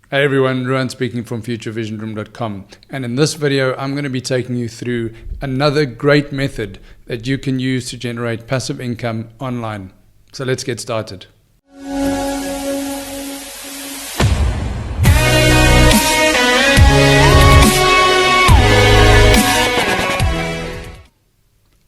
Hey everyone, Ruan speaking from futurevisionroom.com, and in this video I'm going to be taking you through another great method that you can use to generate passive income online. So let's get started.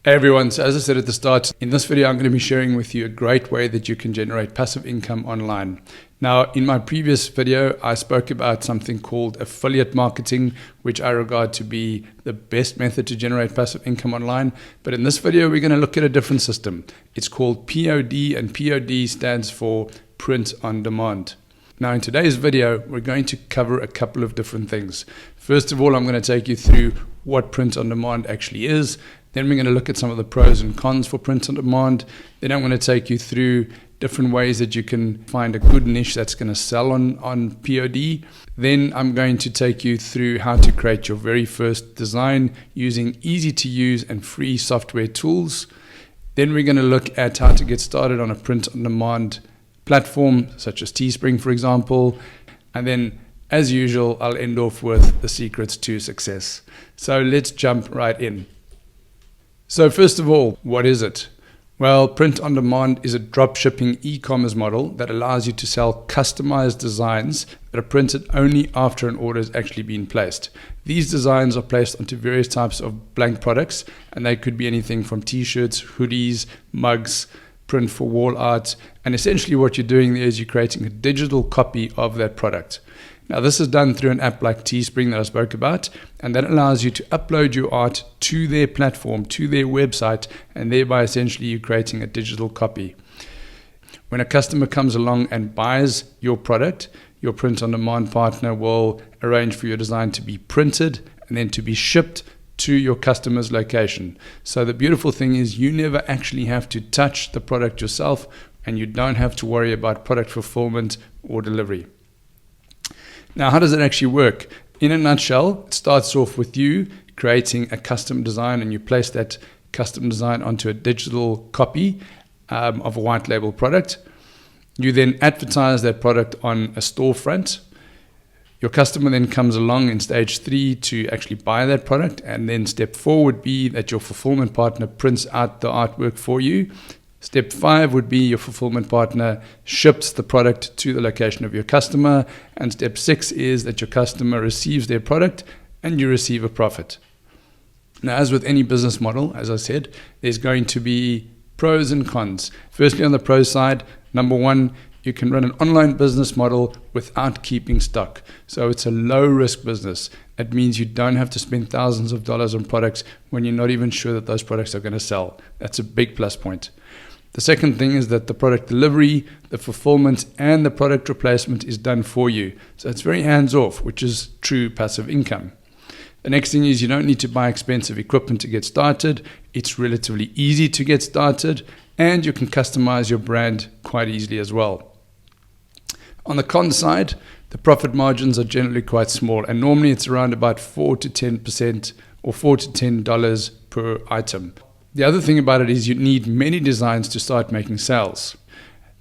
Hey everyone, so as I said at the start, in this video I'm going to be sharing with you a great way that you can generate passive income online. Now, in my previous video, I spoke about something called affiliate marketing, which I regard to be the best method to generate passive income online. But in this video, we're going to look at a different system. It's called POD, and POD stands for print on demand. Now, in today's video, we're going to cover a couple of different things. First of all, I'm going to take you through what print on demand actually is. Then we're going to look at some of the pros and cons for print on demand. Then I'm going to take you through different ways that you can find a good niche that's going to sell on POD. Then I'm going to take you through how to create your very first design using easy to use and free software tools. Then we're going to look at how to get started on a print on demand platform such as Teespring, for example. And then, as usual, I'll end off with the secrets to success. So let's jump right in. So first of all, what is it? Well, print on demand is a dropshipping e-commerce model that allows you to sell customized designs that are printed only after an order has actually been placed. These designs are placed onto various types of blank products, and they could be anything from t-shirts, hoodies, mugs, print for wall art, and essentially what you're doing there is you're creating a digital copy of that product. Now, this is done through an app like Teespring that I spoke about, and that allows you to upload your art to their platform, to their website, and thereby essentially you're creating a digital copy. When a customer comes along and buys your product, your print-on-demand partner will arrange for your design to be printed and then to be shipped to your customer's location. So the beautiful thing is you never actually have to touch the product yourself, and you don't have to worry about product fulfillment or delivery. Now, how does it actually work? In a nutshell, it starts off with you creating a custom design, and you place that custom design onto a digital copy of a white label product. You then advertise that product on a storefront. Your customer then comes along in stage 3 to actually buy that product, and then step 4 would be that your fulfillment partner prints out the artwork for you. Step 5 would be your fulfillment partner ships the product to the location of your customer. And step 6 is that your customer receives their product and you receive a profit. Now, as with any business model, as I said, there's going to be pros and cons. Firstly, on the pro side, number 1, you can run an online business model without keeping stock. So it's a low risk business. That means you don't have to spend thousands of dollars on products when you're not even sure that those products are going to sell. That's a big plus point. The second thing is that the product delivery, the fulfillment, and the product replacement is done for you. So it's very hands-off, which is true passive income. The next thing is you don't need to buy expensive equipment to get started. It's relatively easy to get started, and you can customize your brand quite easily as well. On the con side, the profit margins are generally quite small, and normally it's around about 4 to 10% or $4 to $10 per item. The other thing about it is you need many designs to start making sales.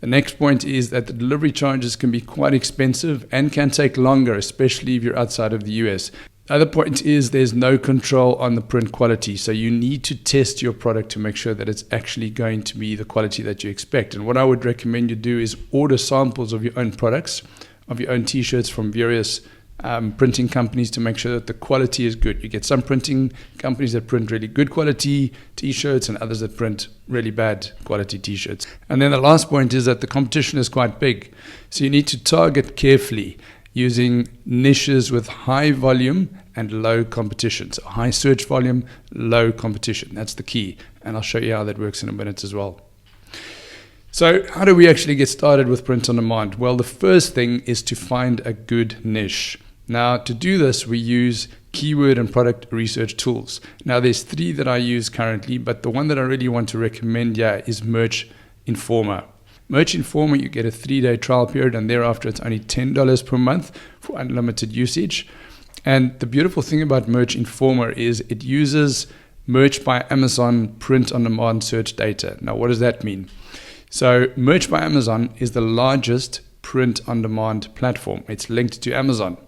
The next point is that the delivery charges can be quite expensive and can take longer, especially if you're outside of the US. The other point is there's no control on the print quality, so you need to test your product to make sure that it's actually going to be the quality that you expect. And what I would recommend you do is order samples of your own products, of your own t-shirts from various printing companies to make sure that the quality is good. You get some printing companies that print really good quality t-shirts and others that print really bad quality t-shirts. And then the last point is that the competition is quite big. So you need to target carefully using niches with high volume and low competition. So high search volume, low competition. That's the key. And I'll show you how that works in a minute as well. So how do we actually get started with print on demand? Well, the first thing is to find a good niche. Now, to do this, we use keyword and product research tools. Now, there's 3 that I use currently, but the one that I really want to recommend here is Merch Informer. Merch Informer, you get a 3-day trial period, and thereafter it's only $10 per month for unlimited usage. And the beautiful thing about Merch Informer is it uses Merch by Amazon print on demand search data. Now, what does that mean? So Merch by Amazon is the largest print-on-demand platform. It's linked to Amazon.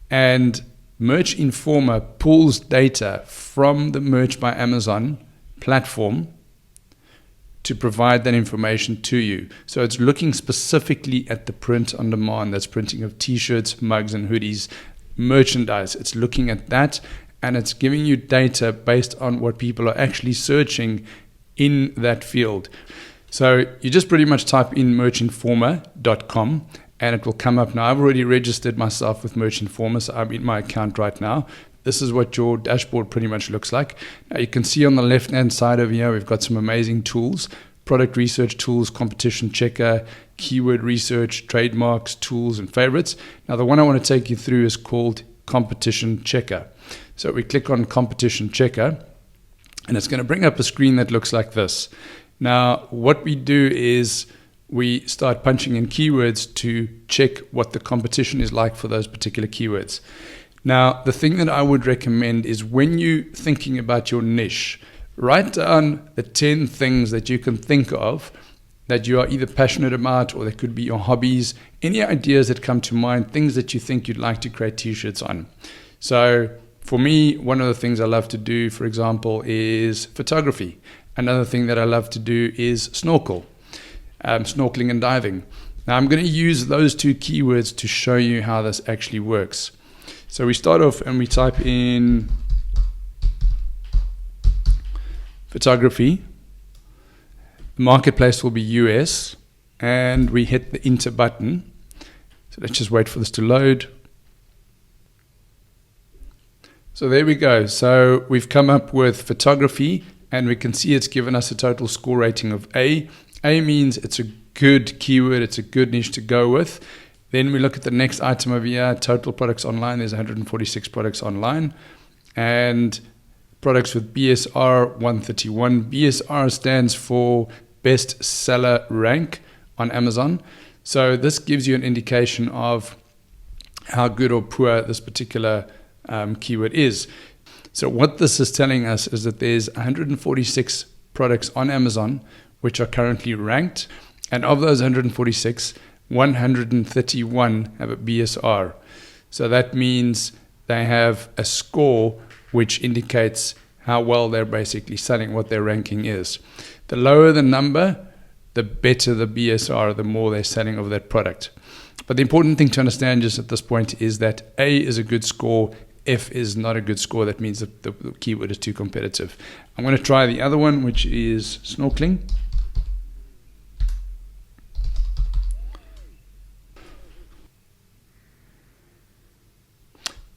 And Merch Informer pulls data from the Merch by Amazon platform to provide that information to you. So it's looking specifically at the print on demand, that's printing of t-shirts, mugs and hoodies, merchandise. It's looking at that, and it's giving you data based on what people are actually searching in that field. So you just pretty much type in merchinformer.com and it will come up. Now I've already registered myself with Merch Informer, so I'm in my account right now. This is what your dashboard pretty much looks like. Now you can see on the left-hand side over here, we've got some amazing tools: product research tools, competition checker, keyword research, trademarks, tools, and favorites. Now the one I want to take you through is called competition checker. So we click on competition checker, and it's going to bring up a screen that looks like this. Now what we do is we start punching in keywords to check what the competition is like for those particular keywords. Now, the thing that I would recommend is when you're thinking about your niche, write down the 10 things that you can think of that you are either passionate about, or they could be your hobbies, any ideas that come to mind, things that you think you'd like to create t-shirts on. So for me, one of the things I love to do, for example, is photography. Another thing that I love to do is snorkeling and diving. Now I'm going to use those 2 keywords to show you how this actually works. So we start off and we type in photography. The marketplace will be US, and we hit the enter button. So let's just wait for this to load. So there we go. So we've come up with photography, and we can see it's given us a total score rating of A. A means it's a good keyword, it's a good niche to go with. Then we look at the next item over here, total products online. There's 146 products online, and products with BSR 131. BSR stands for best seller rank on Amazon. So this gives you an indication of how good or poor this particular keyword is. So what this is telling us is that there's 146 products on Amazon which are currently ranked, and of those 146, 131 have a BSR. So that means they have a score which indicates how well they're basically selling, what their ranking is. The lower the number, the better the BSR, the more they're selling of that product. But the important thing to understand just at this point is that A is a good score, F is not a good score. That means that the keyword is too competitive. I'm going to try the other one, which is snorkeling.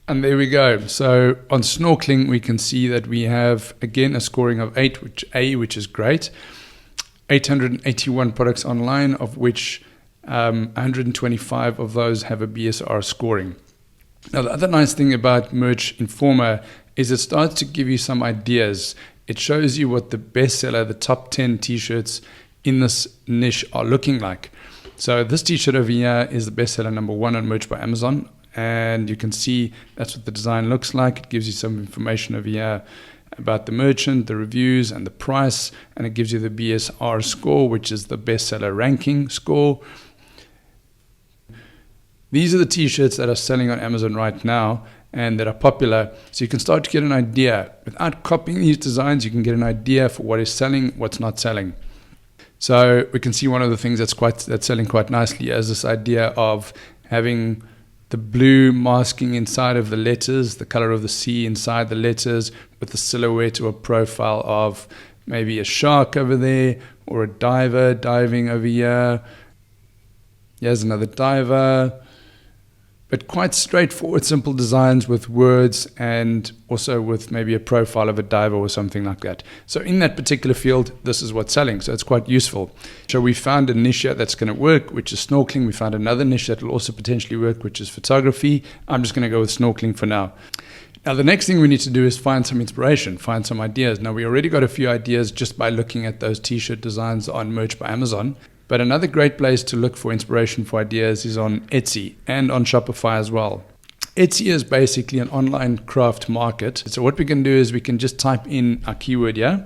And there we go. So on snorkeling, we can see that we have, again, a scoring of 8, which is great. 881 products online, of which 125 of those have a BSR scoring. Now, the other nice thing about Merch Informer is it starts to give you some ideas. It shows you what the bestseller, the top 10 t-shirts in this niche are looking like. So this t-shirt over here is the bestseller number 1 on Merch by Amazon. And you can see that's what the design looks like. It gives you some information over here about the merchant, the reviews, and the price. And it gives you the BSR score, which is the bestseller ranking score. These are the t-shirts that are selling on Amazon right now and that are popular. So you can start to get an idea. Without copying these designs, you can get an idea for what is selling, what's not selling. So we can see one of the things that's selling quite nicely is this idea of having the blue masking inside of the letters, the color of the sea inside the letters, with the silhouette or profile of maybe a shark over there, or a diver diving over here. Here's another diver. But quite straightforward, simple designs with words, and also with maybe a profile of a diver or something like that. So in that particular field, this is what's selling. So it's quite useful. So we found a niche that's going to work, which is snorkeling. We found another niche that will also potentially work, which is photography. I'm just going to go with snorkeling for now. Now, the next thing we need to do is find some inspiration, find some ideas. Now, we already got a few ideas just by looking at those t-shirt designs on Merch by Amazon. But another great place to look for inspiration for ideas is on Etsy and on Shopify as well. Etsy is basically an online craft market. So what we can do is we can just type in our keyword here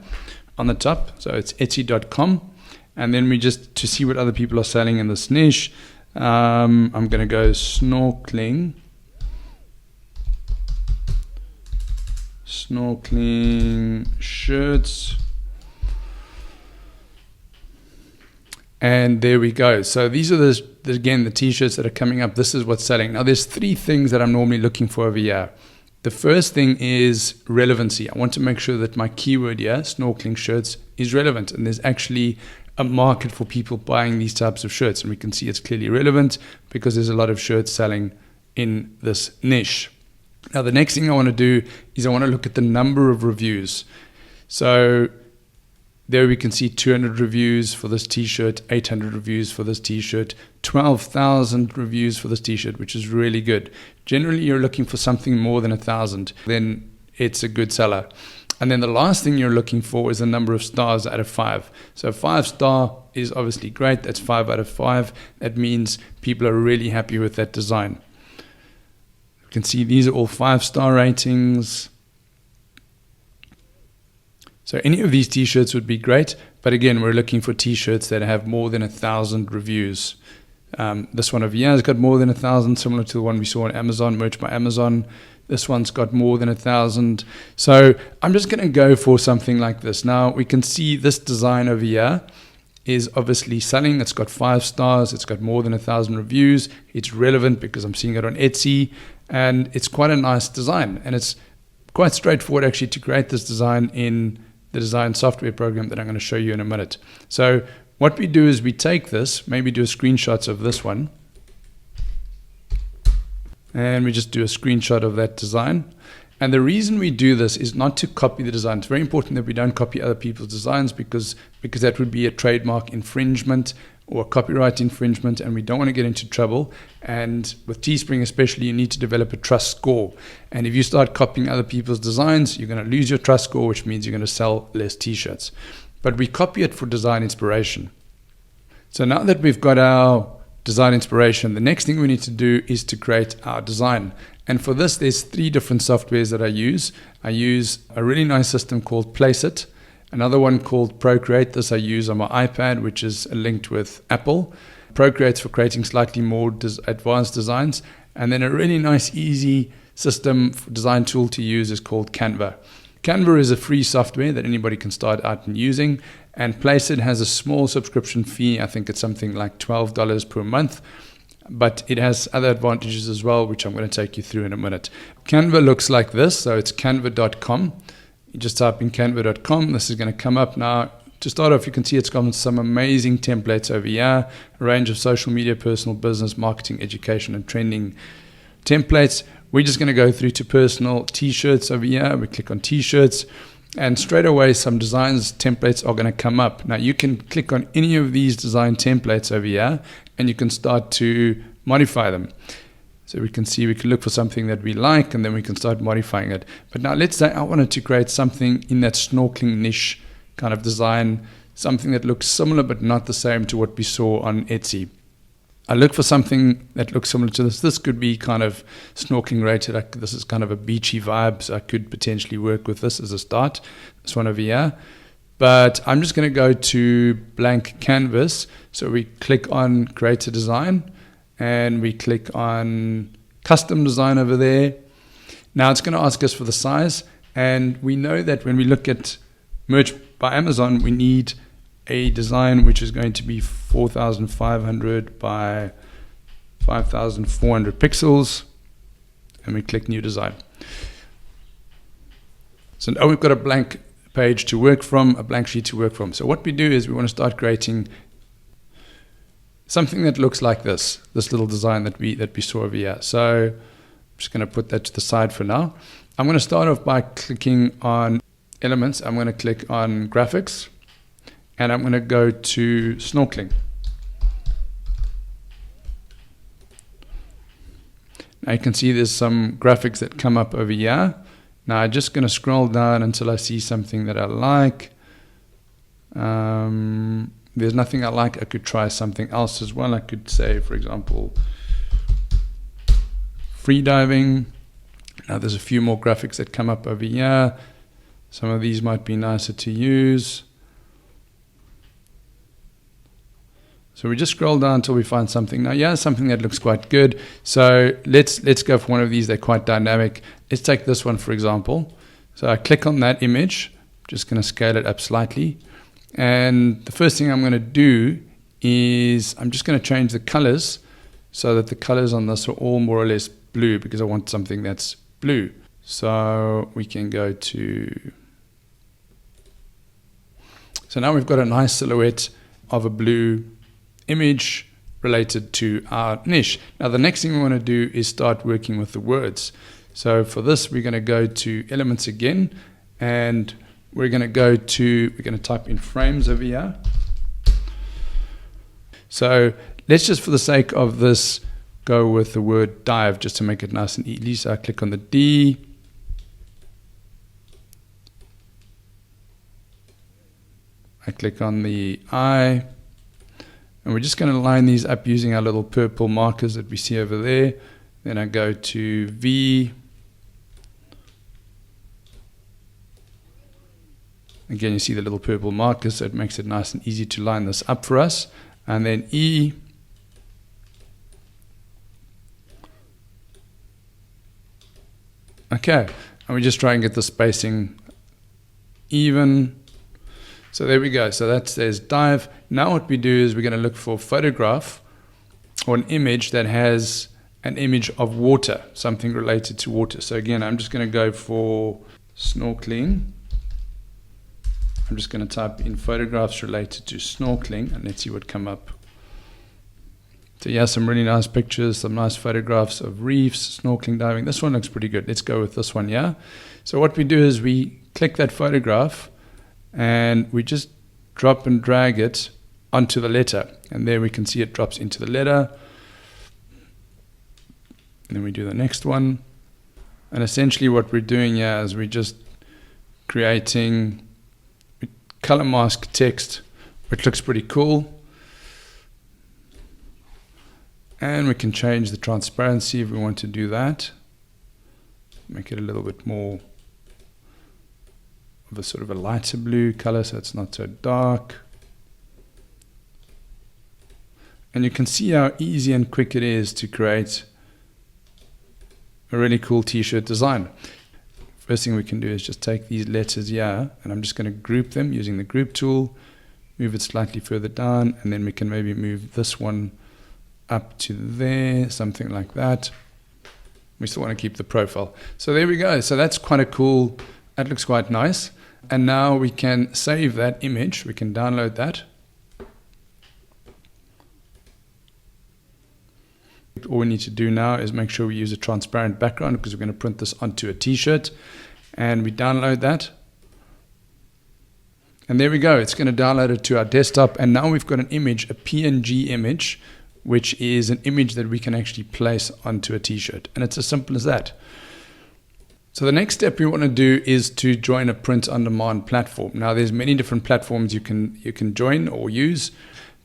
on the top. So it's etsy.com. And then we just, to see what other people are selling in this niche, I'm going to go snorkeling shirts. And there we go. So these are again, the t-shirts that are coming up. This is what's selling. Now there's three things that I'm normally looking for over here. The first thing is relevancy. I want to make sure that my keyword here, snorkeling shirts, is relevant. And there's actually a market for people buying these types of shirts. And we can see it's clearly relevant because there's a lot of shirts selling in this niche. Now the next thing I want to do is I want to look at the number of reviews. So there we can see 200 reviews for this t-shirt, 800 reviews for this t-shirt, 12,000 reviews for this t-shirt, which is really good. Generally, you're looking for something more than 1,000, then it's a good seller. And then the last thing you're looking for is the number of stars out of 5. So 5-star is obviously great. That's 5 out of 5. That means people are really happy with that design. You can see these are all 5-star ratings. So any of these t-shirts would be great, but again, we're looking for t-shirts that have more than 1,000 reviews. This one over here has got more than 1,000, similar to the one we saw on Amazon, Merch by Amazon. This one's got more than 1,000. So I'm just going to go for something like this. Now we can see this design over here is obviously selling. It's got 5 stars. It's got more than 1,000 reviews. It's relevant because I'm seeing it on Etsy, and it's quite a nice design. And it's quite straightforward actually to create this design in the design software program that I'm going to show you in a minute. So what we do is we take this, maybe do a screenshot of this one, and we just do a screenshot of that design. And the reason we do this is not to copy the design. It's very important that we don't copy other people's designs because that would be a trademark infringement or copyright infringement, and we don't want to get into trouble. And with Teespring especially, you need to develop a trust score. And if you start copying other people's designs, you're going to lose your trust score, which means you're going to sell less t-shirts. But we copy it for design inspiration. So now that we've got our design inspiration, the next thing we need to do is to create our design. And for this, there's 3 different softwares that I use. I use a really nice system called Placeit, another one called Procreate. This I use on my iPad, which is linked with Apple. Procreate's for creating slightly more advanced designs. And then a really nice, easy system design tool to use is called Canva. Canva is a free software that anybody can start out and using. And Placeit has a small subscription fee. I think it's something like $12 per month. But it has other advantages as well, which I'm going to take you through in a minute. Canva looks like this. So it's canva.com. You just type in canva.com. This is going to come up now. To start off, you can see it's got some amazing templates over here, a range of social media, personal, business, marketing, education, and trending templates. We're just going to go through to personal t-shirts over here. We click on t-shirts, and straight away some designs templates are going to come up. Now you can click on any of these design templates over here, and you can start to modify them. So we can see we can look for something that we like, and then we can start modifying it. But now let's say I wanted to create something in that snorkeling niche kind of design, something that looks similar but not the same to what we saw on Etsy. I look for something that looks similar to this. This could be kind of snorkeling rated. This is kind of a beachy vibe, so I could potentially work with this as a start. This one over here. But I'm just going to go to blank canvas. So we click on create a design, and we click on custom design over there. Now it's going to ask us for the size, and we know that when we look at Merch by Amazon, we need a design which is going to be 4,500 by 5,400 pixels, and we click new design. So now we've got a blank page to work from, a blank sheet to work from. So what we do is we want to start creating something that looks like this little design that we saw over here. So I'm just going to put that to the side for now. I'm going to start off by clicking on elements. I'm going to click on graphics, and I'm going to go to snorkeling. Now you can see there's some graphics that come up over here. Now I'm just going to scroll down until I see something that I like. There's nothing I like. I could try something else as well. I could say, for example, free diving. Now there's a few more graphics that come up over here. Some of these might be nicer to use. So we just scroll down until we find something. Now, yeah, something that looks quite good. So let's go for one of these. They're quite dynamic. Let's take this one, for example. So I click on that image. Just going to scale it up slightly. And the first thing I'm going to do is I'm just going to change the colors so that the colors on this are all more or less blue, because I want something that's blue. So we can go to... So now we've got a nice silhouette of a blue image related to our niche. Now the next thing we want to do is start working with the words. So for this, we're going to go to elements again, and we're going to type in frames over here. So let's just, for the sake of this, go with the word dive just to make it nice and easy. So I click on the D. I click on the I. And we're just going to line these up using our little purple markers that we see over there. Then I go to V. Again, you see the little purple markers, so it makes it nice and easy to line this up for us. And then E. Okay, and we just try and get the spacing even. So there we go. So there's dive. Now what we do is we're going to look for a photograph or an image that has an image of water, something related to water. So again, I'm just going to go for snorkeling. I'm just going to type in photographs related to snorkeling, and let's see what come up. So yeah, some really nice pictures, some nice photographs of reefs, snorkeling, diving. This one looks pretty good. Let's go with this one, yeah? So what we do is we click that photograph, and we just drop and drag it onto the letter. And there we can see it drops into the letter. And then we do the next one. And essentially what we're doing here is we're just creating color mask text, which looks pretty cool. And we can change the transparency if we want to do that. Make it a little bit more of a sort of a lighter blue color, so it's not so dark. And you can see how easy and quick it is to create a really cool t-shirt design. First thing we can do is just take these letters here, and I'm just going to group them using the group tool, move it slightly further down, and then we can maybe move this one up to there, something like that. We still want to keep the profile. So there we go. So that's quite a cool, that looks quite nice. And now we can save that image. We can download that. All we need to do now is make sure we use a transparent background, because we're going to print this onto a t-shirt. And we download that. And there we go. It's going to download it to our desktop. And now we've got an image, a PNG image, which is an image that we can actually place onto a t-shirt. And it's as simple as that. So the next step we want to do is to join a print-on-demand platform. Now there's many different platforms you can join or use,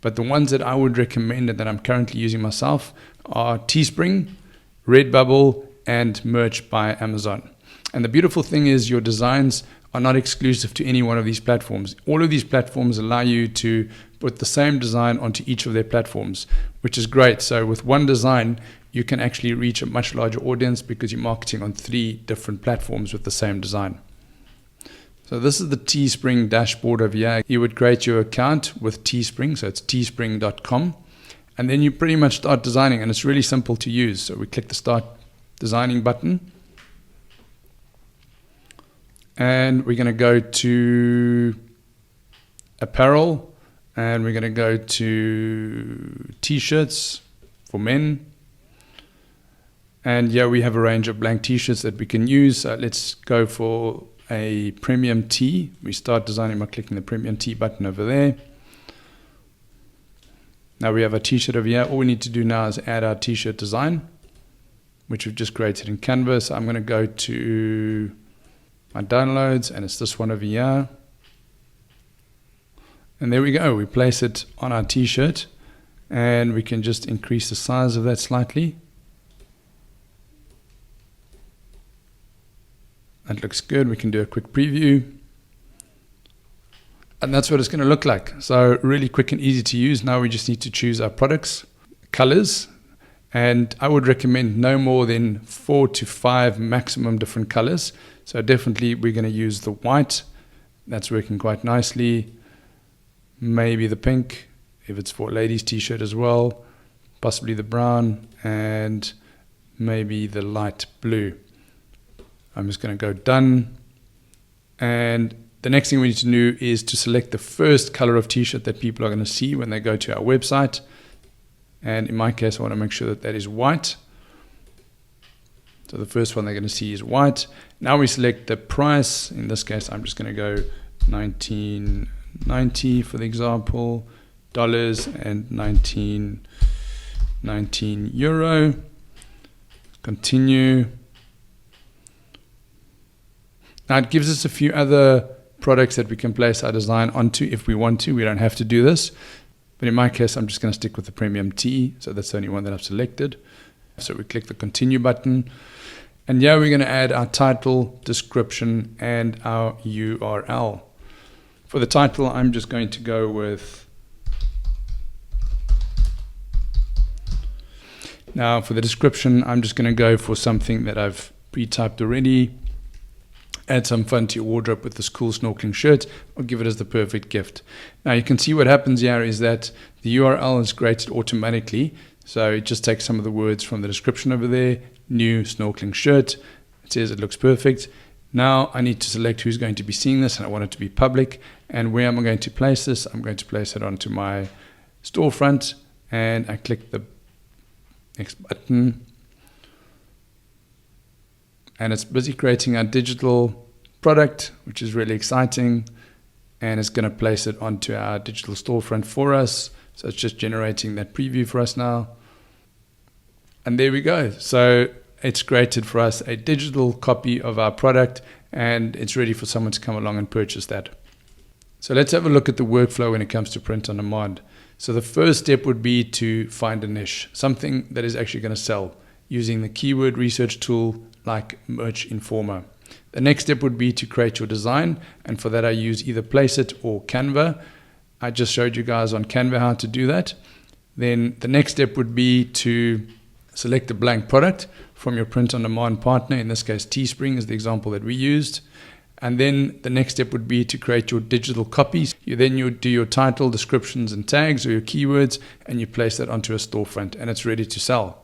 but the ones that I would recommend and that I'm currently using myself are Teespring, Redbubble, and Merch by Amazon. And the beautiful thing is your designs are not exclusive to any one of these platforms. All of these platforms allow you to put the same design onto each of their platforms, which is great. So with one design, you can actually reach a much larger audience because you're marketing on 3 different platforms with the same design. So this is the Teespring dashboard over here. You would create your account with Teespring, so it's teespring.com, and then you pretty much start designing, and it's really simple to use. So we click the Start Designing button, and we're going to go to Apparel, and we're going to go to T-shirts for men. And yeah, we have a range of blank t-shirts that we can use. Let's go for a premium tee. We start designing by clicking the premium tee button over there. Now we have a t-shirt over here. All we need to do now is add our t-shirt design, which we've just created in Canva. So I'm going to go to my downloads, and it's this one over here. And there we go. We place it on our t-shirt, and we can just increase the size of that slightly. That looks good. We can do a quick preview. And that's what it's going to look like. So really quick and easy to use. Now we just need to choose our products, colors, and I would recommend no more than 4 to 5 maximum different colors. So definitely we're going to use the white. That's working quite nicely. Maybe the pink, if it's for a ladies t-shirt as well. Possibly the brown, and maybe the light blue. I'm just going to go done. And the next thing we need to do is to select the first color of t-shirt that people are going to see when they go to our website. And in my case, I want to make sure that that is white. So the first one they're going to see is white. Now we select the price. In this case, I'm just going to go $19.90 for the example, dollars, and 19 euro. Continue. Now it gives us a few other products that we can place our design onto if we want to. We don't have to do this. But in my case, I'm just going to stick with the premium tee. So that's the only one that I've selected. So we click the continue button. And here we're going to add our title, description, and our URL. For the title, I'm just going to go with. Now for the description, I'm just going to go for something that I've pre-typed already. Add some fun to your wardrobe with this cool snorkeling shirt, or give it as the perfect gift. Now you can see what happens here is that the URL is created automatically. So it just takes some of the words from the description over there, new snorkeling shirt. It says it looks perfect. Now I need to select who's going to be seeing this, and I want it to be public. And where am I going to place this? I'm going to place it onto my storefront, and I click the next button. And it's busy creating our digital product, which is really exciting. And it's going to place it onto our digital storefront for us. So it's just generating that preview for us now. And there we go. So it's created for us a digital copy of our product, and it's ready for someone to come along and purchase that. So let's have a look at the workflow when it comes to print on demand. So the first step would be to find a niche, something that is actually going to sell, using the keyword research tool like Merch Informer. The next step would be to create your design, and for that I use either Placeit or Canva. I just showed you guys on Canva how to do that. Then the next step would be to select a blank product from your print on demand partner. In this case, Teespring is the example that we used. And then the next step would be to create your digital copies. You do your title, descriptions, and tags, or your keywords, and you place that onto a storefront, and it's ready to sell.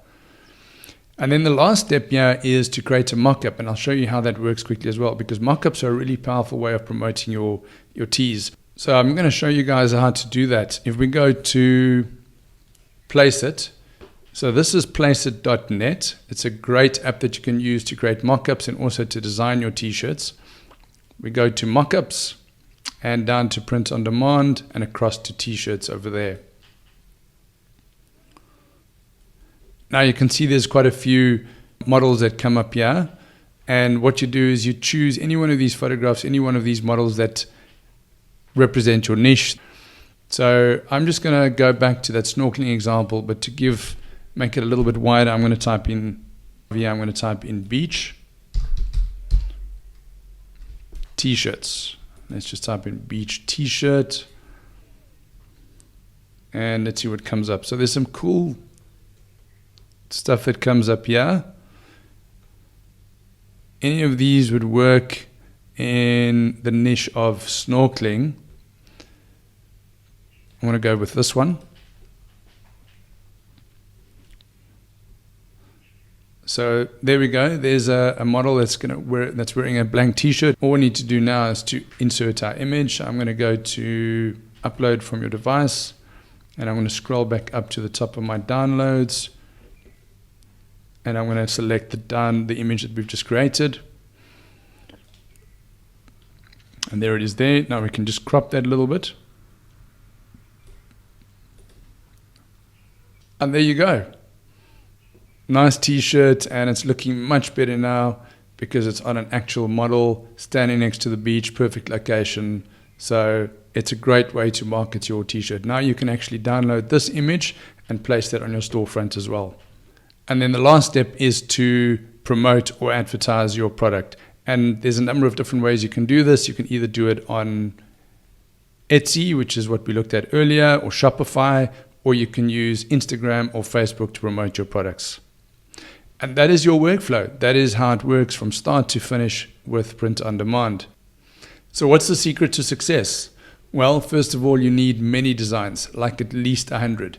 And then the last step here is to create a mock-up, and I'll show you how that works quickly as well, because mock-ups are a really powerful way of promoting your teas. So I'm going to show you guys how to do that. If we go to Placeit, so this is placeit.net. It's a great app that you can use to create mock-ups and also to design your t-shirts. We go to mock-ups and down to print on demand and across to t-shirts over there. Now you can see there's quite a few models that come up here, and what you do is you choose any one of these photographs, any one of these models that represent your niche. So I'm just going to go back to that snorkeling example, but to make it a little bit wider, I'm going to type in beach t-shirts. Let's just type in beach t-shirt, and let's see what comes up. So there's some cool stuff that comes up here. Any of these would work in the niche of snorkeling. I'm going to go with this one. So there we go. There's a model that's wearing a blank t-shirt. All we need to do now is to insert our image. I'm going to go to upload from your device, and I'm going to scroll back up to the top of my downloads, and I'm going to select the image that we've just created. And there it is there. Now we can just crop that a little bit. And there you go. Nice t-shirt, and it's looking much better now because it's on an actual model standing next to the beach, perfect location. So it's a great way to market your t-shirt. Now you can actually download this image and place that on your storefront as well. And then the last step is to promote or advertise your product. And there's a number of different ways you can do this. You can either do it on Etsy, which is what we looked at earlier, or Shopify, or you can use Instagram or Facebook to promote your products. And that is your workflow. That is how it works from start to finish with print on demand. So what's the secret to success? Well, first of all, you need many designs, like at least 100.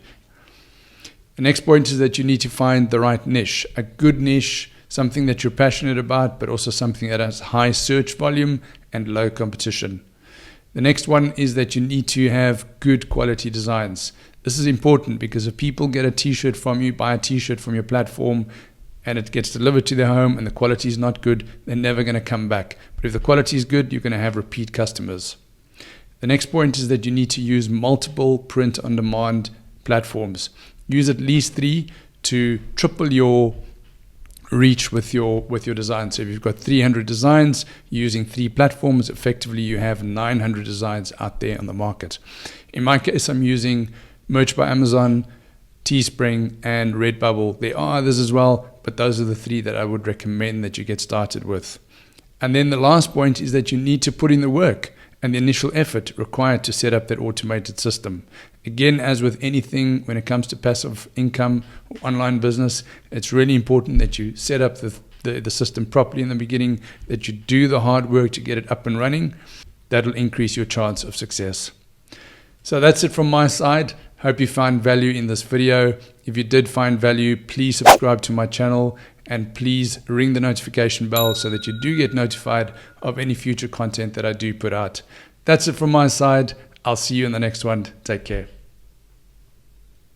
The next point is that you need to find the right niche, a good niche, something that you're passionate about, but also something that has high search volume and low competition. The next one is that you need to have good quality designs. This is important because if people get a t-shirt from you, buy a t-shirt from your platform, and it gets delivered to their home and the quality is not good, they're never going to come back. But if the quality is good, you're going to have repeat customers. The next point is that you need to use multiple print-on-demand platforms. Use at least 3 to triple your reach with your design. So if you've got 300 designs using 3 platforms, effectively you have 900 designs out there on the market. In my case, I'm using Merch by Amazon, Teespring, and Redbubble. There are others as well, but those are the 3 that I would recommend that you get started with. And then the last point is that you need to put in the work and the initial effort required to set up that automated system. Again, as with anything when it comes to passive income or online business, it's really important that you set up the system properly in the beginning, that you do the hard work to get it up and running. That'll increase your chance of success. So that's it from my side. Hope you found value in this video. If you did find value, please subscribe to my channel and please ring the notification bell so that you do get notified of any future content that I do put out. That's it from my side. I'll see you in the next one. Take care.